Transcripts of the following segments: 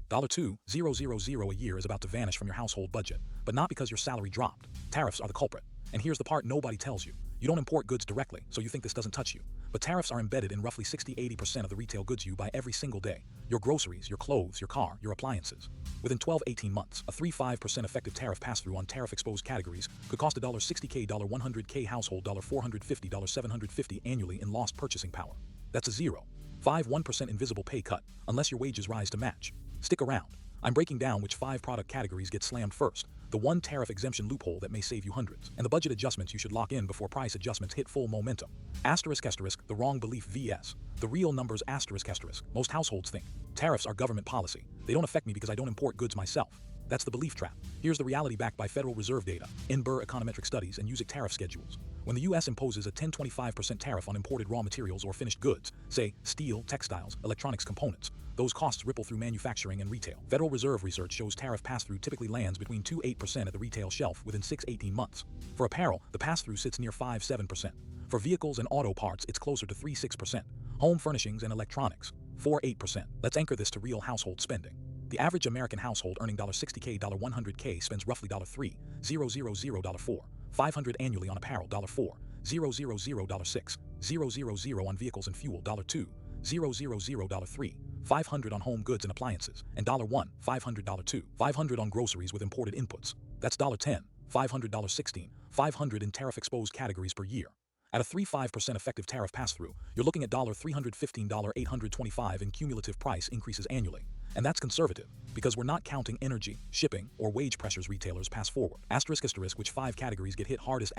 $2,000 a year is about to vanish from your household budget, but not because your salary dropped. Tariffs are the culprit. And here's the part nobody tells you. You don't import goods directly, so you think this doesn't touch you. But tariffs are embedded in roughly 60–80% of the retail goods you buy every single day. Your groceries, your clothes, your car, your appliances. Within 12–18 months, a 3–5% effective tariff pass-through on tariff-exposed categories could cost $60K, $100K household, $450, $750 annually in lost purchasing power. That's a 0.51% invisible pay cut, unless your wages rise to match. Stick around. I'm breaking down which 5 product categories get slammed first, the one tariff exemption loophole that may save you hundreds, and the budget adjustments you should lock in before price adjustments hit full momentum. The wrong belief vs. the real numbers ***. Most households think tariffs are government policy. They don't affect me because I don't import goods myself. That's the belief trap. Here's the reality backed by Federal Reserve data, embed econometric studies, and USITC tariff schedules. When the U.S. imposes a 10–25% tariff on imported raw materials or finished goods, say steel, textiles, electronics components, those costs ripple through manufacturing and retail. Federal Reserve research shows tariff pass-through typically lands between 2–8% at the retail shelf within 6–18 months. For apparel, the pass-through sits near 5–7%. For vehicles and auto parts, it's closer to 3–6%. Home furnishings and electronics, 4–8%. Let's anchor this to real household spending. The average American household earning $60K, $100K spends roughly $3,000, $4, $500 annually on apparel, $4, $6, $000 on vehicles and fuel, $2, $3, $500 on home goods and appliances, and $1, $500, $2, $500 on groceries with imported inputs. That's $10, $500, $16, $500 in tariff-exposed categories per year. At a 3–5% effective tariff pass-through, you're looking at $315, $825 in cumulative price increases annually. And that's conservative, because we're not counting energy, shipping, or wage pressures retailers pass forward. ***, which 5 categories get hit hardest?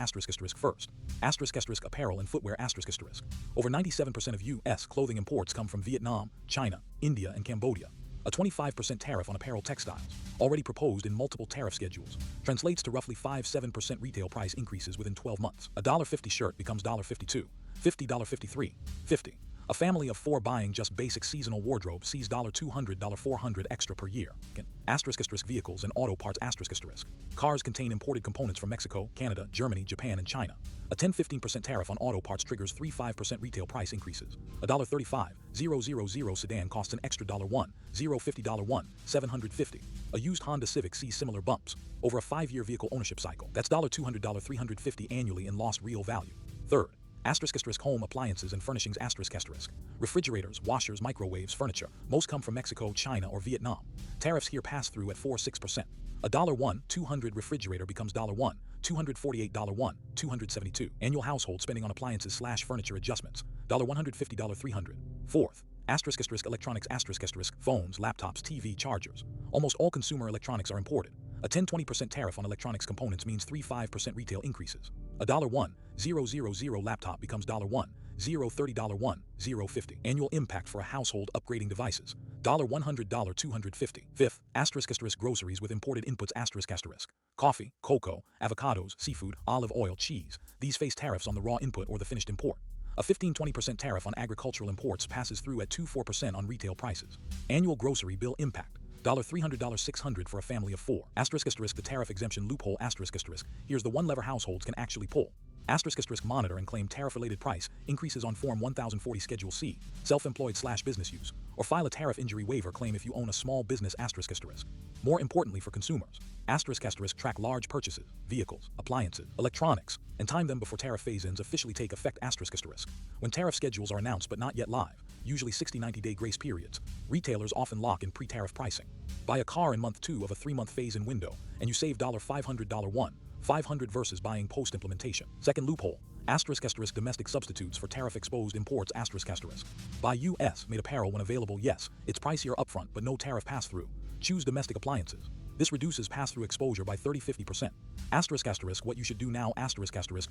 First. Apparel and footwear. Over 97% of U.S. clothing imports come from Vietnam, China, India, and Cambodia. A 25% tariff on apparel textiles, already proposed in multiple tariff schedules, translates to roughly 5–7% retail price increases within 12 months. A $50 shirt becomes $52, $50, $53, $50. A family of 4 buying just basic seasonal wardrobe sees $200, $400 extra per year. Vehicles and auto parts. Cars contain imported components from Mexico, Canada, Germany, Japan, and China. A 10–15% tariff on auto parts triggers 3–5% retail price increases. A $35, $000 sedan costs an extra $1, $50, $1, $750. A used Honda Civic sees similar bumps over a 5-year vehicle ownership cycle. That's $200, $350 annually in lost real value. Third. Home appliances and furnishings. Refrigerators, washers, microwaves, furniture. Most come from Mexico, China, or Vietnam. Tariffs here pass through at 4–6%. A $200 refrigerator becomes $1, $248, $1, $272. Annual household spending on appliances/furniture adjustments, $150, $300. Fourth. Electronics. Phones, laptops, TV, chargers. Almost all consumer electronics are imported. A 10–20% tariff on electronics components means 3–5% retail increases. A $1,000 laptop becomes $1, $30, $1, $50. Annual impact for a household upgrading devices, $100, $250. Fifth, groceries with imported inputs. Coffee, cocoa, avocados, seafood, olive oil, cheese. These face tariffs on the raw input or the finished import. A 15–20% tariff on agricultural imports passes through at 2–4% on retail prices. Annual grocery bill impact, $300, $600 for a family of 4. The tariff exemption loophole. Here's the one lever households can actually pull. Monitor and claim tariff-related price increases on Form 1040 Schedule C, self-employed/business use, or file a tariff injury waiver claim if you own a small business. More importantly for consumers, track large purchases, vehicles, appliances, electronics, and time them before tariff phase-ins officially take effect. When tariff schedules are announced but not yet live, usually 60–90-day grace periods, retailers often lock in pre-tariff pricing. Buy a car in month 2 of a 3-month phase-in window, and you save $500, $1, $500 versus buying post-implementation. Second loophole, domestic substitutes for tariff-exposed imports. Buy U.S.-made apparel when available. Yes, it's pricier upfront but no tariff pass-through. Choose domestic appliances. This reduces pass-through exposure by 30–50%. What you should do now.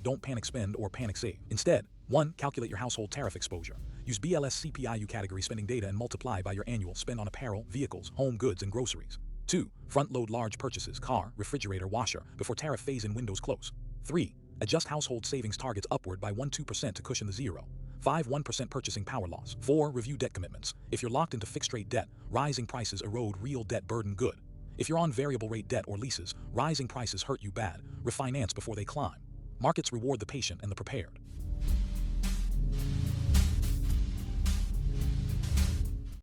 Don't panic spend or panic save. Instead, 1. Calculate your household tariff exposure. Use BLS CPI category spending data and multiply by your annual spend on apparel, vehicles, home goods, and groceries. 2. Front-load large purchases, car, refrigerator, washer, before tariff phase-in windows close. 3. Adjust household savings targets upward by 1–2% to cushion the 0.51% purchasing power loss. 4. Review debt commitments. If you're locked into fixed-rate debt, rising prices erode real debt burden good. If you're on variable-rate debt or leases, rising prices hurt you bad. Refinance before they climb. Markets reward the patient and the prepared.